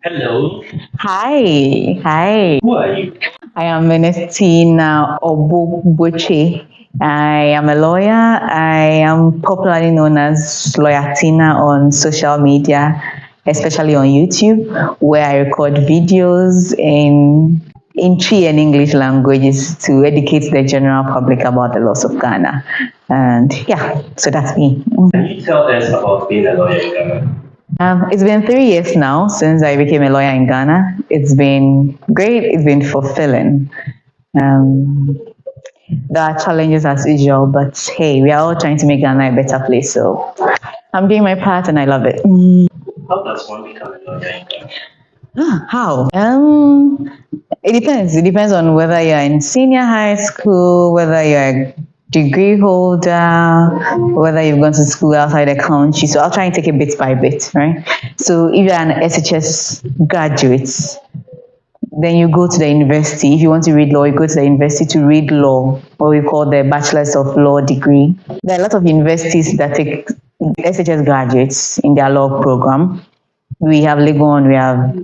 Hello, Hi, hi. who are you? I am Ernestina Obubuche. I am a lawyer. I am popularly known as Lawyer Tina on social media, especially on YouTube, where I record videos in Twi and English languages to educate the general public about the laws of Ghana. And yeah, so that's me. Can you tell us about being a lawyer in Ghana? It's been 3 years now since I became a lawyer in Ghana. It's been great. It's been fulfilling. Um, there are challenges as usual, but hey, we are all trying to make Ghana a better place. So I'm doing my part and I love it. How does one become a lawyer in Ghana? How? It depends. It depends on whether you're in senior high school, whether you're a degree holder, whether you've gone to school outside the country. So I'll try and take it bit by bit, right? So if you're an SHS graduate, then you go to the university. If you want to read law, you go to the university to read law, what we call the Bachelor's of Law degree. There are a lot of universities that take SHS graduates in their law program. We have Legon, we have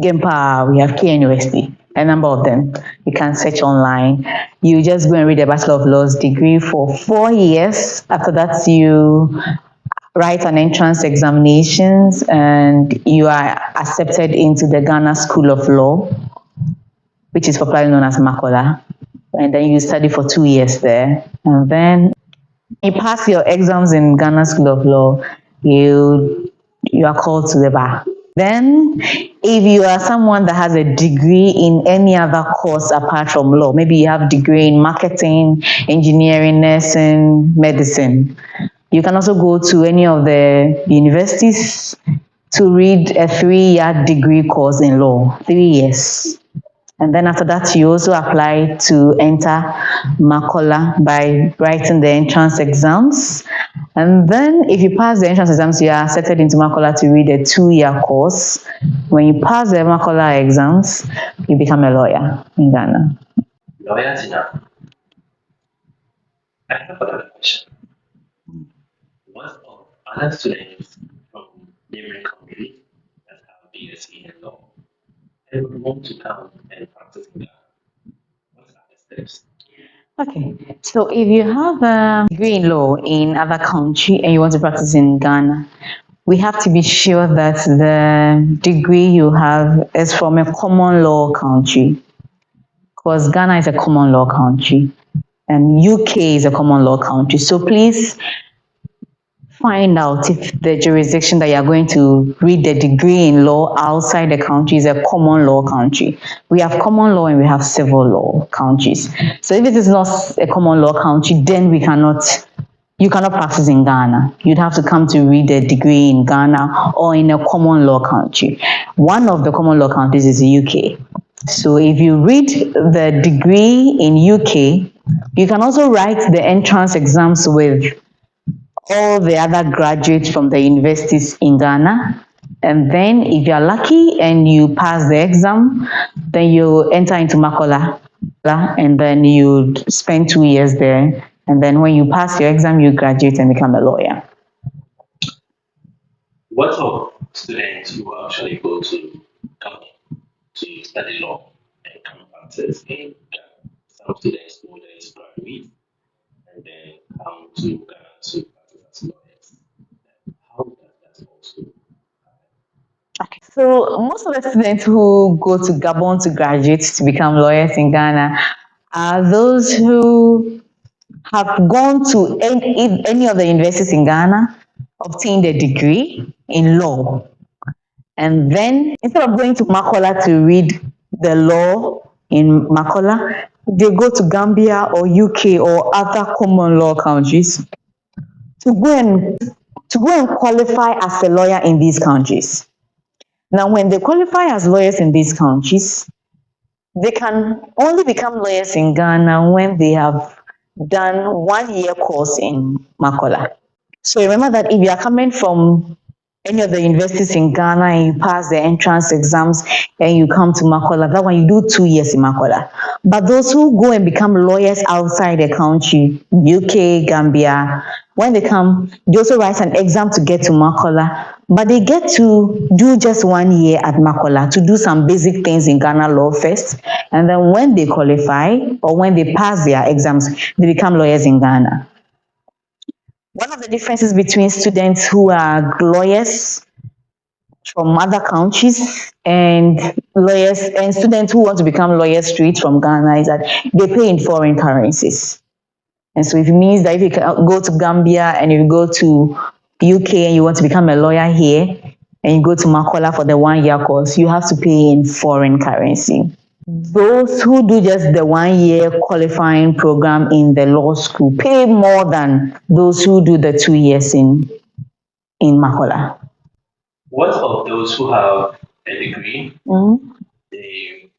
Gempa, we have KNUST, a number of them. You can search online. You just go and read the Bachelor of Laws degree for 4 years. After that, you write an entrance examinations and you are accepted into the Ghana School of Law, which is popularly known as Makola. And then you study for 2 years there. And then you pass your exams in Ghana School of Law, you are called to the bar. Then, if you are someone that has a degree in any other course apart from law, maybe you have a degree in marketing, engineering, nursing, medicine, you can also go to any of the universities to read a 3-year degree course in law, 3 years. And then after that, you also apply to enter Makola by writing the entrance exams. And then if you pass the entrance exams, you are accepted into Makola to read a 2-year course. When you pass the Makola exams, you become a lawyer in Ghana. Lawyer Tina, I have another question. What of other students from neighboring communities that have BSc in law and would want to come and practice in Ghana? What are the steps? Okay, so if you have a degree in law in other country and you want to practice in Ghana, we have to be sure that the degree you have is from a common law country, because Ghana is a common law country and UK is a common law country. So please find out if the jurisdiction that you are going to read the degree in law outside the country is a common law country. We have common law and we have civil law countries. So if it is not a common law country, then you cannot practice in Ghana. You'd have to come to read a degree in Ghana or in a common law country. One of the common law countries is the UK. So if you read the degree in UK, you can also write the entrance exams with all the other graduates from the universities in Ghana. And then if you're lucky and you pass the exam, then you enter into Makola and then you spend 2 years there. And then when you pass your exam, you graduate and become a lawyer. What of students who actually go to Ghana to study law and come practice in Ghana? Some students go there to graduate and then come to Ghana to practice as lawyers. How does that also happen? Okay. So most of the students who go to Gabon to graduate to become lawyers in Ghana are those who have gone to any of the universities in Ghana, obtained a degree in law, and then instead of going to Makola to read the law in Makola, they go to Gambia or UK or other common law countries to go and qualify as a lawyer in these countries. Now, when they qualify as lawyers in these countries, they can only become lawyers in Ghana when they have done 1-year course in Makola. So remember that if you are coming from any of the universities in Ghana and you pass the entrance exams and you come to Makola, that one you do 2 years in Makola. But those who go and become lawyers outside the country, UK, Gambia, when they come, they also write an exam to get to Makola. but they get to do just 1 year at Makola to do some basic things in Ghana law first. And then when they qualify or when they pass their exams, they become lawyers in Ghana. One of the differences between students who are lawyers from other countries and lawyers and students who want to become lawyers straight from Ghana is that they pay in foreign currencies. And so it means that if you go to Gambia and you go to UK and you want to become a lawyer here and you go to Makola for the 1 year course, you have to pay in foreign currency. Those who do just the 1 year qualifying program in the law school pay more than those who do the 2 years in Makola. What of those who have a degree? Mm-hmm. They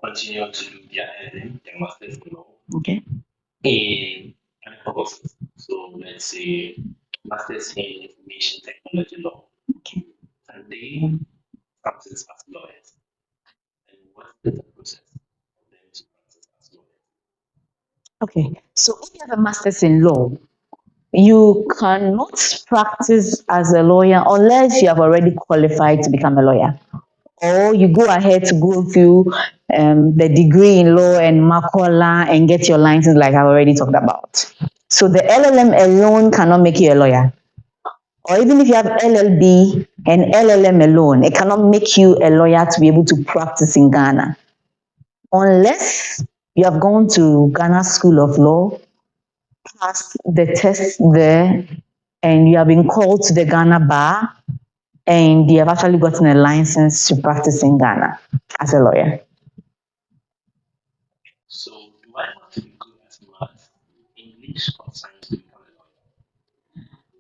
continue to do their LLM, their master's in law, Okay. in other courses. So let's say master's in information technology law, Okay. and they practice as lawyers. And what is the process for them to practice as lawyers? Okay. So if you have a master's in law, you cannot practice as a lawyer unless you have already qualified to become a lawyer. Or you go ahead to go through the degree in law and Makola and get your license like I've already talked about. So the LLM alone cannot make you a lawyer. Or even if you have LLB and LLM alone, it cannot make you a lawyer to be able to practice in Ghana. Unless you have gone to Ghana School of Law, passed the test there, and you have been called to the Ghana bar, and you have actually gotten a license to practice in Ghana as a lawyer. So do I have to be good at math, English, or science to become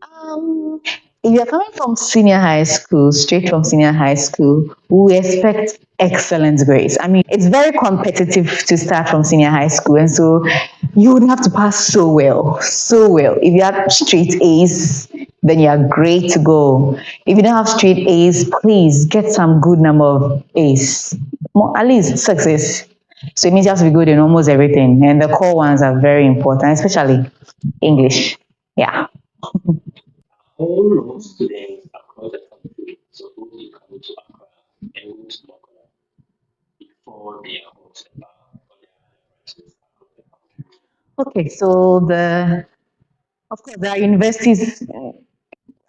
a lawyer? If you're coming from senior high school, straight from senior high school, we expect excellent grades. I mean, it's very competitive to start from senior high school, and so you would have to pass so well, so well. If you have straight A's, then you are great to go. If you don't have straight A's, please get some good number of A's, at least success. So it means you have to be good in almost everything, and the core ones are very important, especially English. Yeah. All law students across the country supposed to come to Accra and go to Makola before they are all set up for their branches across the country. Okay, so of course, there are universities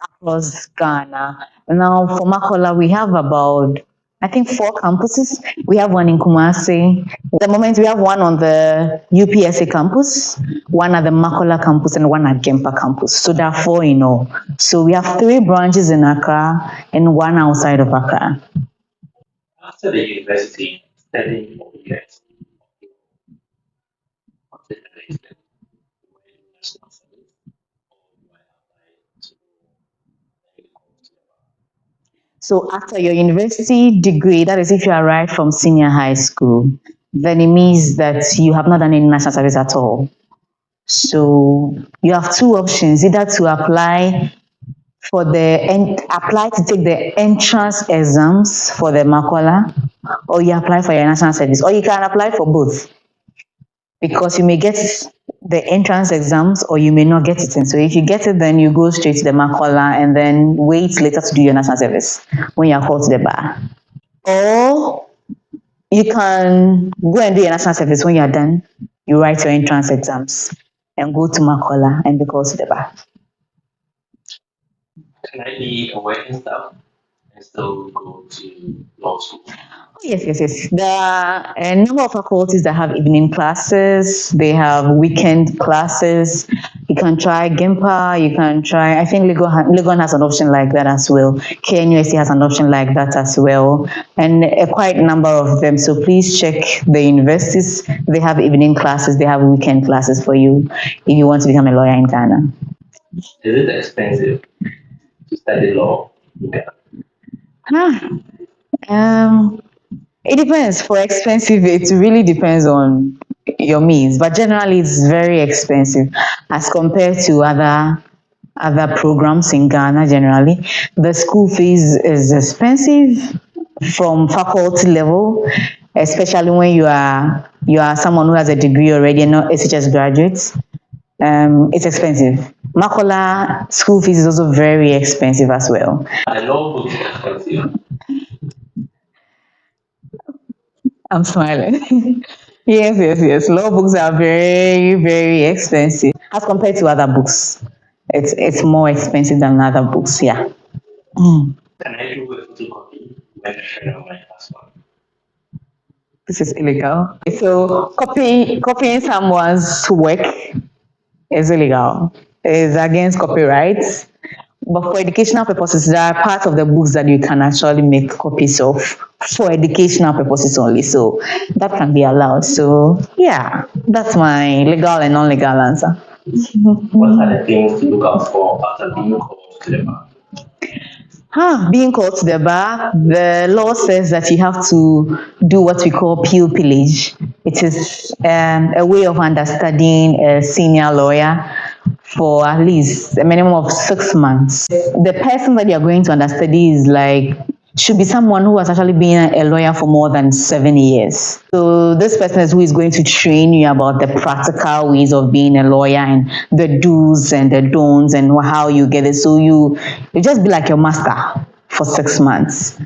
across Ghana. Now, for Makola, we have about, I think, 4 campuses. We have one in Kumasi. At the moment, we have one on the UPSA campus, one at the Makola campus, and one at Gempa campus. So there are 4 in all. So we have 3 branches in Accra and 1 outside of Accra. After the university, studying for years, what's the next step? Do I do national service or do I apply to any course? So after your university degree, that is if you arrived from senior high school, then it means that you have not done any national service at all. So you have 2 options, either to apply to take the entrance exams for the Makola, or you apply for your national service, or you can apply for both, because you may get the entrance exams or you may not get it. And so if you get it, then you go straight to the Makola and then wait later to do your national service when you are called to the bar. Or you can go and do your national service. When you are done, you write your entrance exams and go to Makola and be called to the bar. Can I be a working staff and still go to law school? Yes. There are a number of faculties that have evening classes. They have weekend classes. You can try GIMPA. You can try, I think Legon has an option like that as well. KNUST has an option like that as well. And quite a number of them. So please check the universities. They have evening classes. They have weekend classes for you if you want to become a lawyer in Ghana. Is it expensive to study law in Ghana? It depends. For expensive, it really depends on your means, but generally it's very expensive as compared to other programs in Ghana. Generally, the school fees is expensive from faculty level, especially when you are someone who has a degree already and not a just graduate. It's expensive. Makola school fees is also very expensive as well. The law books are expensive. I'm smiling. Yes. Law books are very, very expensive as compared to other books. It's more expensive than other books. Yeah. Can I do a photocopy? Make sure of my passport. This is illegal. So copying someone's work is illegal. It's against copyright. But for educational purposes, there are parts of the books that you can actually make copies of for educational purposes only. So that can be allowed. So yeah, that's my legal and non-legal answer. What are the things to look out for after being called to the bar? Being called to the bar, the law says that you have to do what we call pupillage. It is a way of understudying a senior lawyer for at least a minimum of 6 months. The person that you're going to understudy is should be someone who has actually been a lawyer for more than 7 years. So this person is who is going to train you about the practical ways of being a lawyer and the do's and the don'ts and how you get it. So you just be like your master for 6 months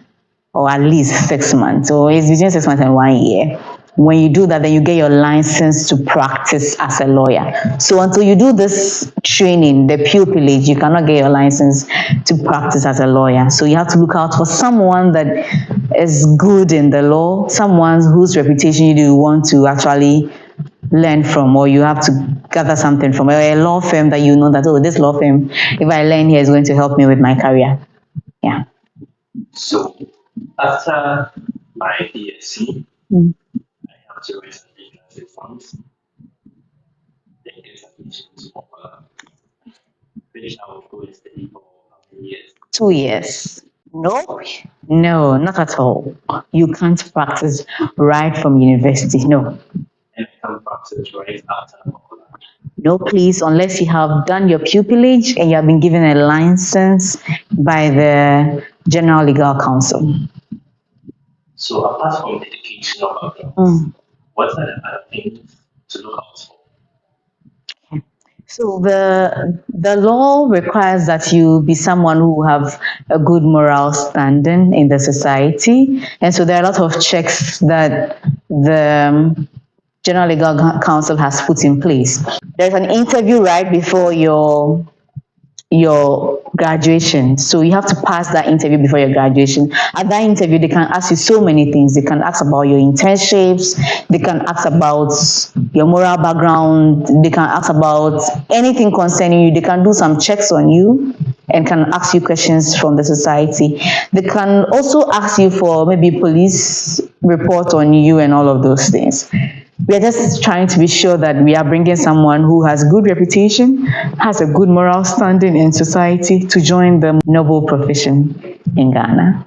or at least 6 months. So it's between 6 months and 1 year. When you do that, then you get your license to practice as a lawyer. So until you do this training, the pupillage, you cannot get your license to practice as a lawyer. So you have to look out for someone that is good in the law, someone whose reputation you want to actually learn from, or you have to gather something from, a law firm that you know that, oh, this law firm, if I learn here, is going to help me with my career. Yeah. So after my BSc, I have to recently class exams. Then get admission to Makola. Finish our go and study for how many years? 2 years. No, not at all. You can't practice right from university. No. And I can practice right after Makola. No, please, unless you have done your pupillage and you have been given a license by the General Legal Counsel. So apart from educational background, what are the other things to look out for? So the law requires that you be someone who have a good moral standing in the society, and so there are a lot of checks that the General Legal Counsel has put in place. There's an interview right before your graduation. So you have to pass that interview before your graduation. At that interview, they can ask you so many things. They can ask about your internships. They can ask about your moral background. They can ask about anything concerning you. They can do some checks on you and can ask you questions from the society. They can also ask you for maybe police report on you and all of those things. We are just trying to be sure that we are bringing someone who has good reputation, has a good moral standing in society to join the noble profession in Ghana.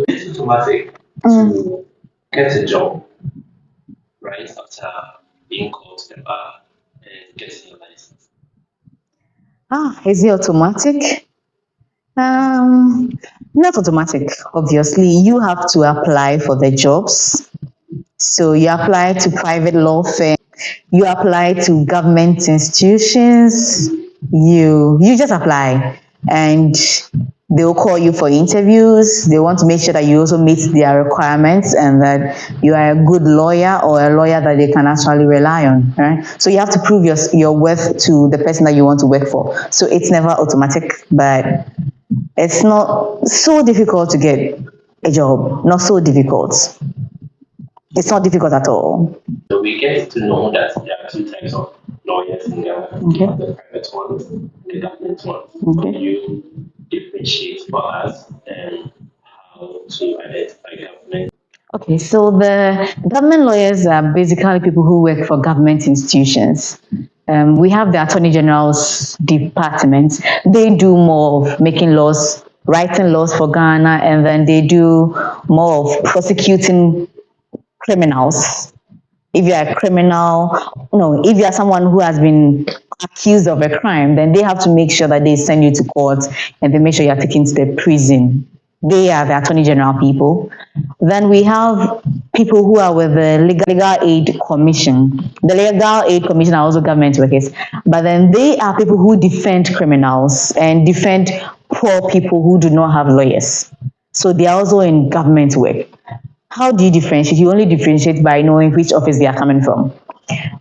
It's automatic to get a job right after being called to the bar and getting your license. Is it automatic? Not automatic, obviously. You have to apply for the jobs. So you apply to private law firms, you apply to government institutions, you just apply and they'll call you for interviews. They want to make sure that you also meet their requirements and that you are a good lawyer or a lawyer that they can actually rely on, right? So you have to prove your worth to the person that you want to work for. So it's never automatic, but it's not so difficult to get a job, not so difficult. It's not difficult at all. So we get to know that there are two types of lawyers in Ghana. Okay. The private ones, the government ones. Okay. Can you differentiate for us and how to identify government? Okay, so the government lawyers are basically people who work for government institutions. We have the Attorney General's department. They do more of making laws, writing laws for Ghana, and then they do more of prosecuting criminals. If you are a criminal, if you are someone who has been accused of a crime, then they have to make sure that they send you to court and they make sure you are taken to the prison. They are the Attorney General people. Then we have people who are with the Legal Aid Commission. The Legal Aid Commission are also government workers, but then they are people who defend criminals and defend poor people who do not have lawyers. So they are also in government work. How do you differentiate? You only differentiate by knowing which office they are coming from.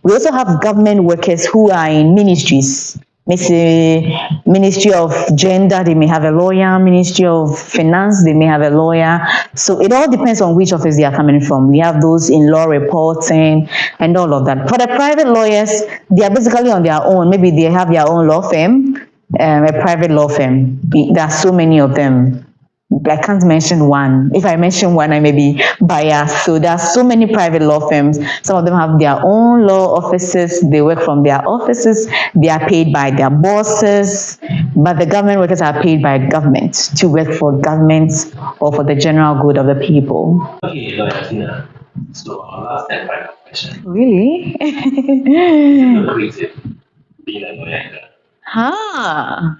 We also have government workers who are in ministries. Ministry of Gender, they may have a lawyer. Ministry of Finance, they may have a lawyer. So it all depends on which office they are coming from. We have those in law reporting and all of that. For the private lawyers, they are basically on their own. Maybe they have their own law firm, a private law firm. There are so many of them. I can't mention one. If I mention one, I may be biased. So there are so many private law firms. Some of them have their own law offices. They work from their offices. They are paid by their bosses. But the government workers are paid by government to work for government or for the general good of the people. Okay, Lawyer Tina. So our last and final question. Really? Is it creative being a lawyer? Huh.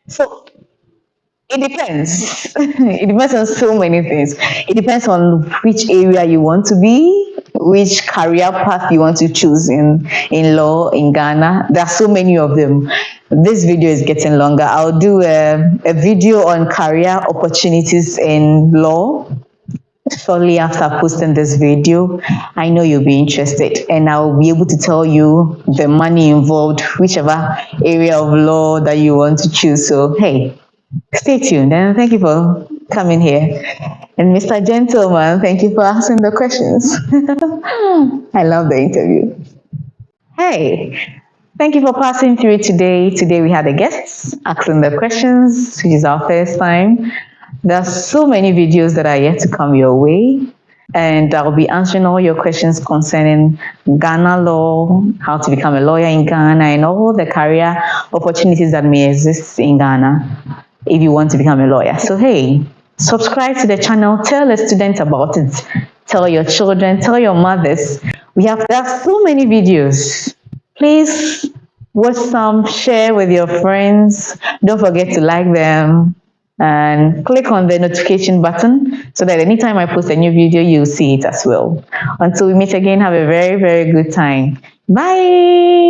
So it depends. It depends on so many things. It depends on which area you want to be, which career path you want to choose in law in Ghana. There are so many of them. This video is getting longer. I'll do a video on career opportunities in law shortly after posting this video. I know you'll be interested, and I'll be able to tell you the money involved, whichever area of law that you want to choose. So hey, stay tuned, and thank you for coming here. And Mr. Gentleman, thank you for asking the questions. I love the interview. Hey, thank you for passing through today. Today we had a guest asking the questions, which is our first time. There are so many videos that are yet to come your way, and I'll be answering all your questions concerning Ghana law, how to become a lawyer in Ghana, and all the career opportunities that may exist in Ghana if you want to become a lawyer. So hey, subscribe to the channel, tell a student about it, tell your children, tell your mothers. There are so many videos. Please watch some, share with your friends. Don't forget to like them and click on the notification button so that anytime I post a new video, you'll see it as well. Until we meet again, have a very, very good time. Bye.